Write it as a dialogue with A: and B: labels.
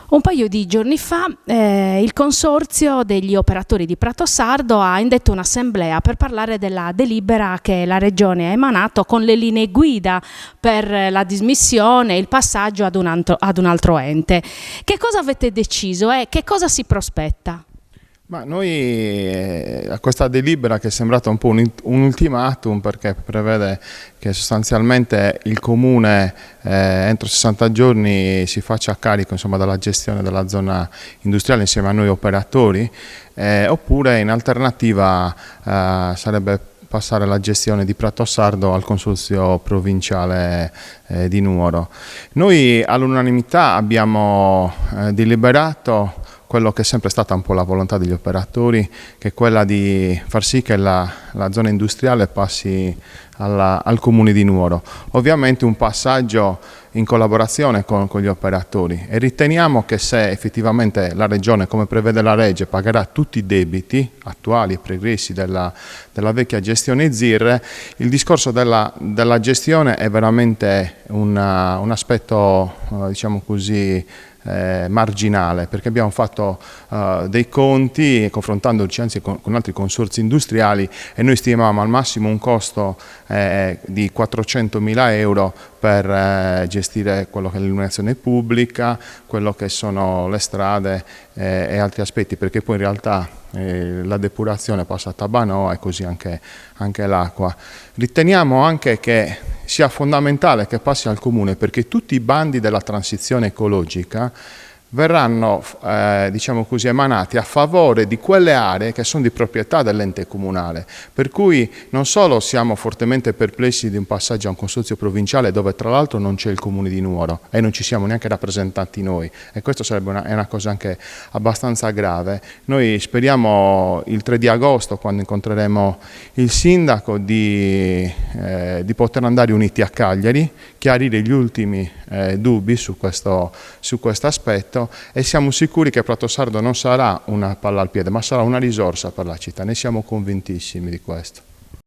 A: Un paio di giorni fa il consorzio degli operatori di Pratosardo ha indetto un'assemblea per parlare della delibera che la Regione ha emanato con le linee guida per la dismissione e il passaggio ad un altro ente. Che cosa avete deciso e che cosa si prospetta?
B: Ma noi a questa delibera, che è sembrata un po' un ultimatum, perché prevede che sostanzialmente il Comune entro 60 giorni si faccia carico, insomma, della gestione della zona industriale insieme a noi operatori, oppure in alternativa sarebbe passare la gestione di Pratosardo al Consorzio Provinciale di Nuoro. Noi all'unanimità abbiamo deliberato quello che è sempre stata un po' la volontà degli operatori, che è quella di far sì che la zona industriale passi al Comune di Nuoro. Ovviamente un passaggio in collaborazione con gli operatori, e riteniamo che se effettivamente la Regione, come prevede la legge, pagherà tutti i debiti attuali e pregressi della vecchia gestione ZIR, il discorso della gestione è veramente un aspetto, diciamo così, marginale, perché abbiamo fatto dei conti confrontandoci anzi con altri consorzi industriali, e noi stimavamo al massimo un costo di 400.000 euro per gestire quello che è l'illuminazione pubblica, quello che sono le strade e altri aspetti, perché poi in realtà la depurazione passa a Tabanoa e così anche l'acqua. Riteniamo anche che sia fondamentale che passi al Comune, perché tutti i bandi della transizione ecologica verranno diciamo così, emanati a favore di quelle aree che sono di proprietà dell'ente comunale, per cui non solo siamo fortemente perplessi di un passaggio a un consorzio provinciale dove tra l'altro non c'è il Comune di Nuoro e non ci siamo neanche rappresentati noi, e questo sarebbe una cosa anche abbastanza grave. Noi speriamo il 3 di agosto, quando incontreremo il sindaco, di poter andare uniti a Cagliari, chiarire gli ultimi dubbi su questo aspetto, e siamo sicuri che Pratosardo non sarà una palla al piede, ma sarà una risorsa per la città. Ne siamo convintissimi di questo.